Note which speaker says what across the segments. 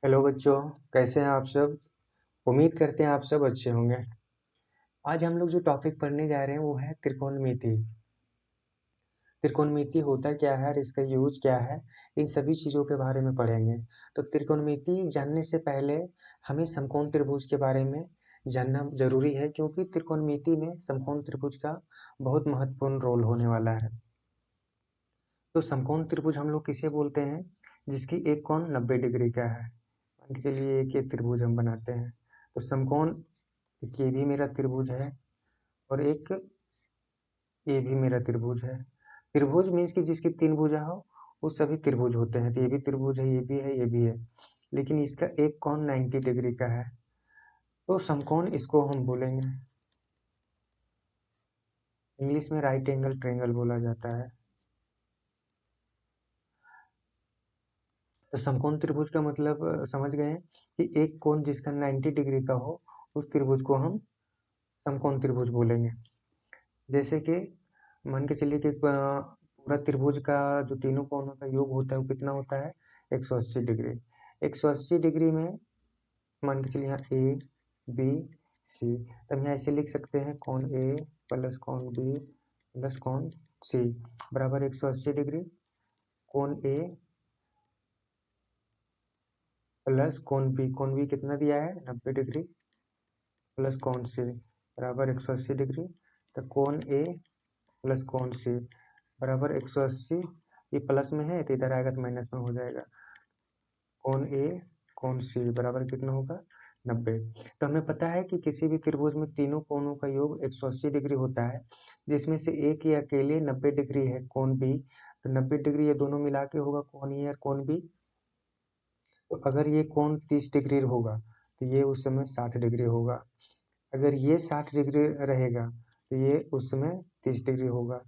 Speaker 1: Hello बच्चों, कैसे हैं आप सब। उम्मीद करते हैं आप सब अच्छे होंगे। आज हम लोग जो टॉपिक पढ़ने जा रहे हैं वो है त्रिकोणमिति। त्रिकोणमिति होता क्या है और इसका यूज क्या है, इन सभी चीज़ों के बारे में पढ़ेंगे। तो त्रिकोणमिति जानने से पहले हमें समकोण त्रिभुज के बारे में जानना जरूरी है, क्योंकि त्रिकोणमिति में समकोण त्रिभुज का बहुत महत्वपूर्ण रोल होने वाला है। तो समकोण त्रिभुज हम लोग किसे बोलते हैं, जिसकी एक कोण 90 डिग्री का है। मान के चलिए एक ये त्रिभुज हम बनाते हैं, तो समकोण एक ये भी मेरा त्रिभुज है और एक ये भी मेरा त्रिभुज है। त्रिभुज मीन्स कि जिसकी तीन भुजा हो वो सभी त्रिभुज होते हैं। तो ये भी त्रिभुज है, ये भी है, ये भी है, लेकिन इसका एक कोण 90 डिग्री का है, तो समकोण इसको हम बोलेंगे। इंग्लिश में राइट एंगल ट्रायंगल बोला जाता है। तो समकोण त्रिभुज का मतलब समझ गए हैं कि एक कोण जिसका 90 डिग्री का हो उस त्रिभुज को हम समकोण त्रिभुज बोलेंगे। जैसे कि मान के चलिए कि पूरा त्रिभुज का जो तीनों कोणों का योग होता है वो कितना होता है, 180 डिग्री। 180 डिग्री में मान के चलिए यहाँ ए बी सी, तो हम यहाँ ऐसे लिख सकते हैं कोण ए प्लस कोण बी प्लस कोण सी बराबर 180 डिग्री। कोण ए प्लस कोण बी कितना दिया है, 90 डिग्री प्लस कोण सी बराबर 180 डिग्री। तो कोण ए प्लस कोण सी बराबर 180। ये प्लस में है तो इधर आएगा तो माइनस में हो जाएगा। कोण ए कोण सी बराबर कितना होगा, 90। तो हमें पता है कि किसी भी त्रिभुज में तीनों कोणों का योग 180 डिग्री होता है, जिसमें से एक ये अकेले 90 डिग्री है, कोण बी। तो 90 डिग्री ये दोनों मिला के होगा कोण ए और कोण बी। तो अगर ये कोण 30 डिग्री होगा तो ये उस समय 60 डिग्री होगा। अगर ये 60 डिग्री रहेगा तो ये उस समय 30 डिग्री होगा,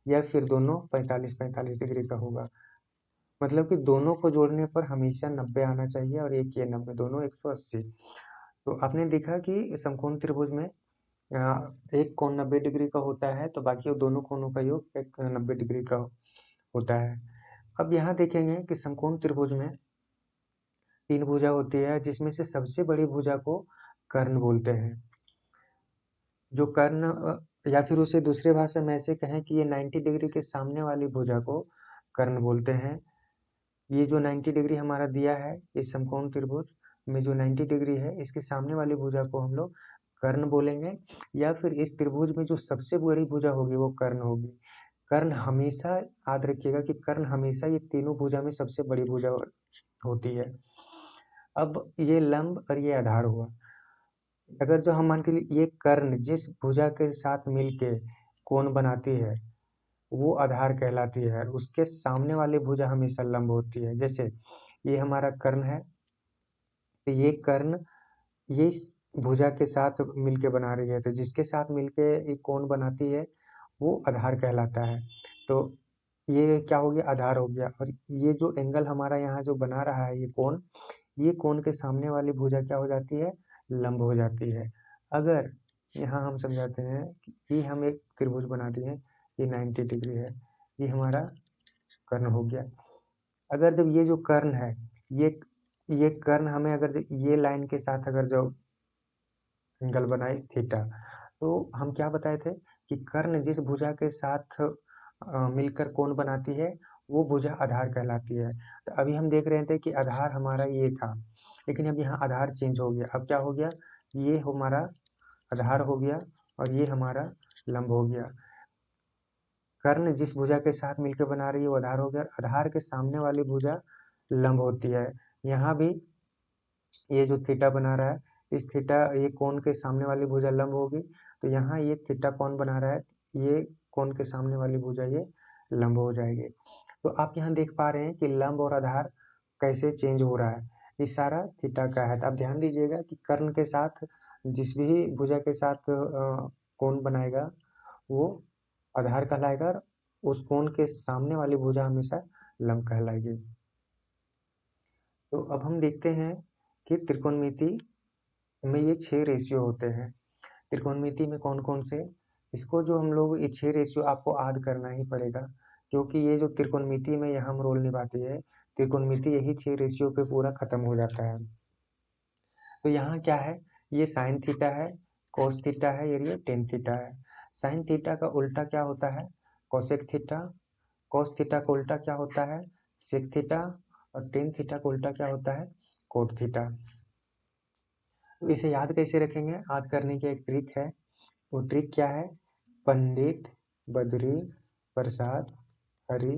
Speaker 1: या फिर दोनों 45-45 डिग्री का होगा। मतलब कि दोनों को जोड़ने पर हमेशा 90 आना चाहिए और एक ये 90, दोनों 180। तो आपने देखा कि समकोण त्रिभुज में एक कोण 90 डिग्री का होता है, तो बाकी दोनों कोणों का योग एक 90 डिग्री का होता है। अब यहाँ देखेंगे कि समकोण त्रिभुज में तीन भुजा होती है, जिसमें से सबसे बड़ी भुजा को कर्ण बोलते हैं। जो कर्ण या फिर उसे दूसरे भाषा में ऐसे कहें कि ये 90 डिग्री के सामने वाली भुजा को कर्ण बोलते हैं। ये जो 90 डिग्री हमारा दिया है इस समकोण त्रिभुज में, जो 90 डिग्री है इसके सामने वाली भुजा को हम लोग कर्ण बोलेंगे। या फिर इस त्रिभुज में जो सबसे बड़ी भुजा होगी वो कर्ण होगी। कर्ण हमेशा याद रखिएगा कि कर्ण हमेशा ये तीनों भुजा में सबसे बड़ी भुजा होती है। अब ये लंब और ये आधार हुआ। अगर जो हम मान के लिए ये कर्ण जिस भुजा के साथ मिलके कोण बनाती है वो आधार कहलाती है, और उसके सामने वाली भुजा हमेशा लंब होती है। जैसे ये हमारा कर्ण है, तो ये कर्ण ये इस भुजा के साथ मिलके बना रही है, तो जिसके साथ मिलके ये कोण बनाती है वो आधार कहलाता है। तो ये क्या हो गया, आधार हो गया। और ये जो एंगल हमारा यहाँ जो बना रहा है ये कोण के सामने वाली भुजा क्या हो जाती है, लंब हो जाती है। अगर यहाँ हम समझाते हैं कि ये हम एक त्रिभुज बना दिए, ये 90 डिग्री है, ये हमारा कर्ण हो गया। अगर जब ये जो कर्ण है, ये ये कर्ण हमें अगर ये लाइन के साथ अगर जो एंगल बनाए थीटा, तो हम क्या बताए थे कि कर्ण जिस भुजा के साथ मिलकर कोण बनाती है वो भुजा आधार कहलाती है। तो अभी हम देख रहे थे कि आधार हमारा ये था, लेकिन अब यहाँ आधार चेंज हो गया। अब क्या हो गया, ये हमारा आधार हो गया और ये हमारा लंब हो गया। कर्ण जिस भुजा के साथ मिलकर बना रही है वो आधार हो गया, आधार के सामने वाली भुजा लंब होती है। यहाँ भी ये जो थीटा बना रहा है, इस थीटा ये कोण के सामने वाली भुजा लंब होगी, तो यहाँ ये थीटा कोण बना रहा है, ये कोण के सामने वाली भुजा ये लंब हो जाएगी। तो आप यहाँ देख पा रहे हैं कि लंब और आधार कैसे चेंज हो रहा है, ये सारा थीटा का है। तो आप ध्यान दीजिएगा कि कर्ण के साथ जिस भी भुजा के साथ कोण बनाएगा वो आधार कहलाएगा, और उस कोण के सामने वाली भुजा हमेशा लंब कहलाएगी। तो अब हम देखते हैं कि त्रिकोणमिति में ये 6 रेशियो होते हैं। त्रिकोणमिति में कौन कौन से, इसको जो हम लोग ये 6 रेशियो आपको याद करना ही पड़ेगा, क्योंकि ये जो त्रिकोणमिति में यहाँ हम रोल निभाती है। त्रिकोणमिति यही 6 रेशियो पे पूरा खत्म हो जाता है। तो यहाँ क्या है, ये साइन थीटा है, कोस थीटा है, ये टेन थीटा है। साइन थीटा का उल्टा क्या होता है, कोसेक थीटा। कोस थीटा का उल्टा क्या होता है, सेक थीटा। और टेन थीटा का उल्टा क्या होता है, कोट थीटा। तो इसे याद कैसे रखेंगे, याद करने की एक ट्रिक है। वो ट्रिक क्या है, पंडित बद्री प्रसाद हरि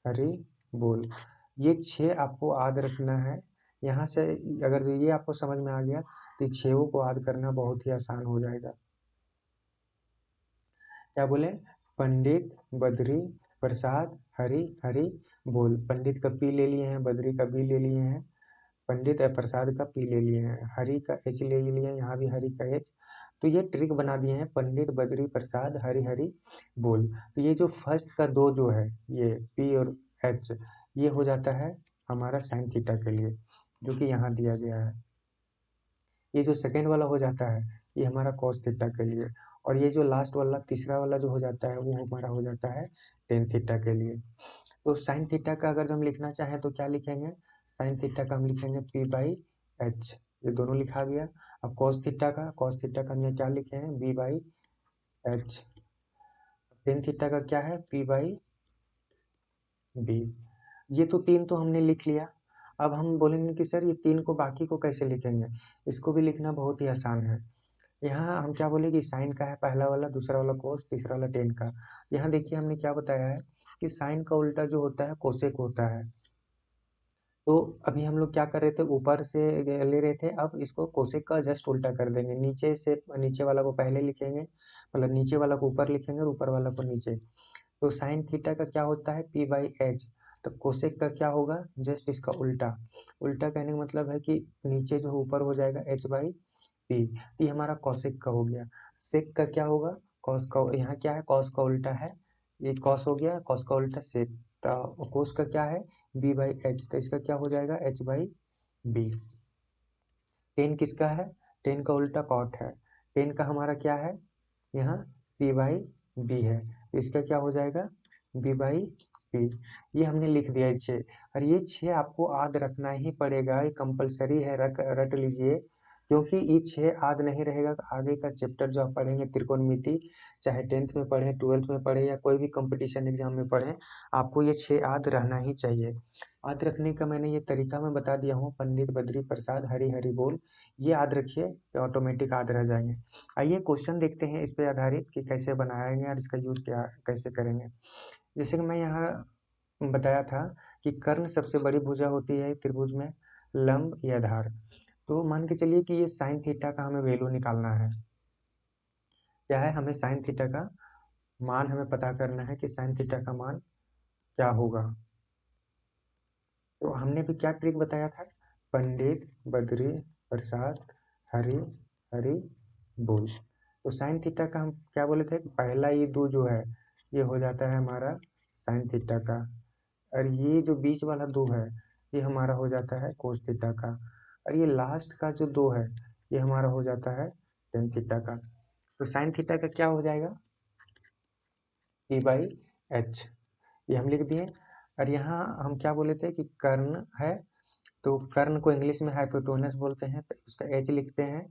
Speaker 1: हरि बोल, ये 6 आपको याद रखना है। यहाँ से अगर ये आपको समझ में आ गया तो 6 को याद करना बहुत ही आसान हो जाएगा। क्या बोले, पंडित बद्री प्रसाद हरि हरि बोल। पंडित का पी ले लिए हैं, बद्री का बी ले लिए हैं, पंडित प्रसाद का पी ले लिए हैं, हरि का एच ले लिए हैं, यहाँ भी हरि का एच। तो ये ट्रिक बना दिए हैं, पंडित बद्री प्रसाद हरि हरि बोल। तो ये जो फर्स्ट का 2 जो है, ये पी और एच, ये हो जाता है हमारा साइन थीटा के लिए, जो कि यहाँ दिया गया है। ये जो सेकेंड वाला हो जाता है, ये हमारा कॉस थीटा के लिए। और ये जो लास्ट वाला तीसरा वाला जो हो जाता है, वो हमारा हो जाता है टेन थीटा के लिए। तो साइन थीटा का अगर हम लिखना चाहें तो क्या लिखेंगे, साइन थीटा का हम लिखेंगे पी बाई एच, ये दोनों लिखा गया। अब कॉस थीटा का हम यहाँ क्या लिखे हैं, B by H. Ten theta का क्या है, पी बाई बी। ये तो 3 तो हमने लिख लिया। अब हम बोलेंगे कि सर ये 3 को बाकी को कैसे लिखेंगे, इसको भी लिखना बहुत ही आसान है। यहाँ हम क्या बोले कि साइन का है पहला वाला, दूसरा वाला कोस, तीसरा वाला टेन का। यहाँ देखिए हमने क्या बताया है कि साइन का उल्टा जो होता है कोसेक होता है। तो अभी हम लोग क्या कर रहे थे, ऊपर से ले रहे थे, अब इसको कोसेक का जस्ट उल्टा कर देंगे। नीचे से नीचे वाला को पहले लिखेंगे, मतलब नीचे वाला को ऊपर लिखेंगे और ऊपर वाला को नीचे। तो साइन थीटा का क्या होता है, पी बाई एच। तो कोसेक का क्या होगा, जस्ट इसका उल्टा। उल्टा कहने का मतलब है कि नीचे जो ऊपर हो जाएगा एच बाई पी। ये हमारा कॉसेक का हो गया। सेक का क्या होगा, कॉस का। यहाँ क्या है, कॉस का उल्टा है, ये कॉस हो गया, कॉस का उल्टा सेक। तो कोस का क्या है, बी बाई एच, तो इसका क्या हो जाएगा, एच बाई बी। टेन किसका है, टेन का उल्टा कॉट है। टेन का हमारा क्या है, यहाँ पी बाई बी है, इसका क्या हो जाएगा, बी बाई पी। ये हमने लिख दिया है 6। और ये 6 आपको याद रखना ही पड़ेगा, ये कंपलसरी है, रट लीजिए। क्योंकि ये 6 याद नहीं रहेगा तो आगे का चैप्टर जो आप पढ़ेंगे त्रिकोणमिति, चाहे 10th में पढ़े, 12th में पढ़े, या कोई भी कंपटीशन एग्जाम में पढ़े, आपको ये 6 याद रहना ही चाहिए। याद रखने का मैंने ये तरीका मैं बता दिया हूँ, पंडित बद्री प्रसाद हरि हरि बोल, ये याद रखिए, ऑटोमेटिक याद रह जाएंगे। आइए क्वेश्चन देखते हैं इस पे आधारित कि कैसे बनाएंगे और इसका यूज क्या कैसे करेंगे। जैसे कि मैं यहाँ बताया था कि कर्ण सबसे बड़ी भुजा होती है त्रिभुज में, लंब या धार। तो मान के चलिए कि ये साइन थीटा का हमें वैल्यू निकालना है। क्या है, हमें साइन थीटा का मान हमें पता करना है कि साइन थीटा का मान क्या होगा। तो हमने भी क्या ट्रिक बताया था, पंडित बद्री प्रसाद हरि हरि बोल। तो साइन थीटा का हम क्या बोले थे, पहला ये 2 जो है, ये हो जाता है हमारा साइन थीटा का। और ये जो बीच वाला 2 है, ये हमारा हो जाता है कोस थीटा का। और ये लास्ट का जो 2 है, ये हमारा हो जाता है टेन थीटा का। तो साइन थीटा का क्या हो जाएगा, पी बाई एच, ये हम लिख दिए। और यहाँ हम क्या बोले थे कि कर्ण है, तो कर्ण को इंग्लिश में हाइपोटेनस बोलते हैं, तो उसका एच लिखते हैं।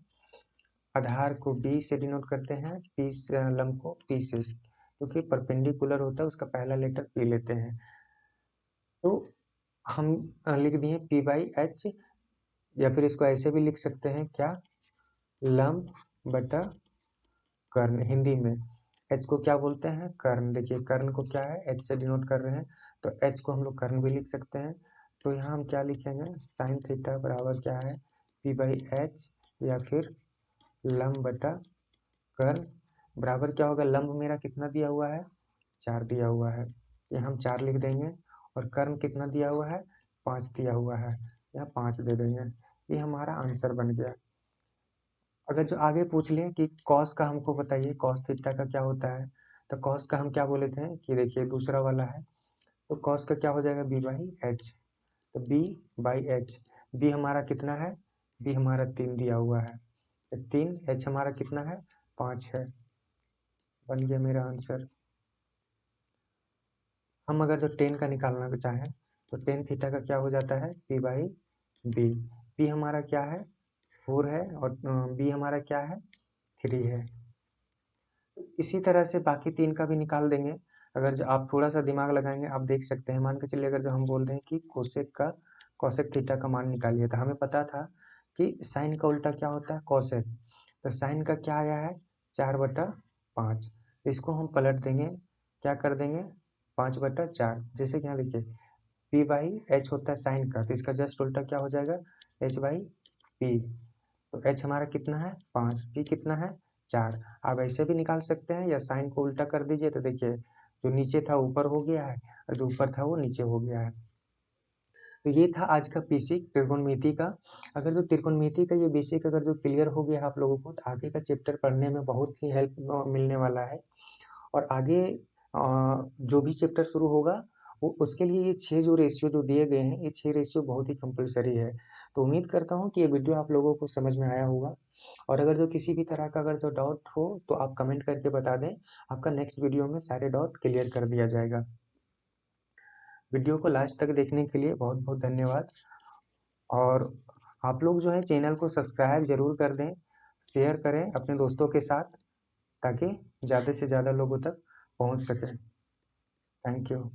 Speaker 1: आधार को बी से डिनोट करते हैं, पी लंब को पी से, क्योंकि परपेंडिकुलर होता है उसका पहला लेटर पी लेते हैं। तो हम लिख दिए पी बाई एच, या फिर इसको ऐसे भी लिख सकते हैं, क्या, लंब बटा कर्ण। हिंदी में एच को क्या बोलते हैं, कर्ण। देखिए कर्ण को क्या है, एच से डिनोट कर रहे हैं, तो एच को हम लोग कर्ण भी लिख सकते हैं। तो यहाँ हम क्या लिखेंगे, साइन थीटा बराबर क्या है, पी बाई एच, या फिर लंब बटा कर्ण बराबर क्या होगा, लंब मेरा कितना दिया हुआ है, 4 दिया हुआ है, ये हम 4 लिख देंगे। और कर्ण कितना दिया हुआ है, 5 दिया हुआ है, यहाँ 5 दे देंगे। ये हमारा आंसर बन गया। अगर जो आगे पूछ ले कि कॉस का हमको बताइए, कॉस थीटा का क्या होता है, तो कॉस का हम क्या बोले थे कि देखिए दूसरा वाला है, तो कॉस का क्या हो जाएगा, बी बाई एच। तो बी बाई एच, बी हमारा कितना है, बी हमारा 3 दिया हुआ है, तो 3, एच हमारा कितना है, 5 है, बन गया मेरा आंसर। हम अगर जो 10 का निकालना चाहें, तो टेन थीटा का क्या हो जाता है, पी बाई बी। पी हमारा क्या है, 4 है, और बी हमारा क्या है, 3 है। इसी तरह से बाकी 3 का भी निकाल देंगे। अगर जो आप थोड़ा सा दिमाग लगाएंगे आप देख सकते हैं। मान के चलिए अगर जो हम बोल रहे हैं कि कोसेक थीटा का मान निकालिए, तो हमें पता था कि साइन का उल्टा क्या होता है, कोसेक। तो साइन का क्या आया है, 4/5। इसको हम पलट देंगे, क्या कर देंगे, 5/4। जैसे कि यहाँ देखिए पी बाई एच होता है साइन का, तो इसका जस्ट उल्टा क्या हो जाएगा, एच बाई पी। तो एच हमारा कितना है, 5, पी कितना है, 4। आप ऐसे भी निकाल सकते हैं, या साइन को उल्टा कर दीजिए, तो देखिए जो नीचे था ऊपर हो गया है, और जो ऊपर था वो नीचे हो गया है। तो ये था आज का बेसिक त्रिकोणमिति का। अगर जो त्रिकोणमिति का ये बेसिक अगर जो क्लियर हो गया आप लोगों को, तो आगे का चैप्टर पढ़ने में बहुत ही हेल्प मिलने वाला है। और आगे जो भी चैप्टर शुरू होगा वो उसके लिए ये 6 जो रेशियो जो दिए गए हैं, ये 6 रेशियो बहुत ही कंपलसरी है। तो उम्मीद करता हूँ कि ये वीडियो आप लोगों को समझ में आया होगा। और अगर जो किसी भी तरह का अगर जो डाउट हो तो आप कमेंट करके बता दें, आपका नेक्स्ट वीडियो में सारे डाउट क्लियर कर दिया जाएगा। वीडियो को लास्ट तक देखने के लिए बहुत बहुत धन्यवाद। और आप लोग जो है चैनल को सब्सक्राइब जरूर कर दें, शेयर करें अपने दोस्तों के साथ, ताकि ज़्यादा से ज़्यादा लोगों तक पहुंच सके। Thank you.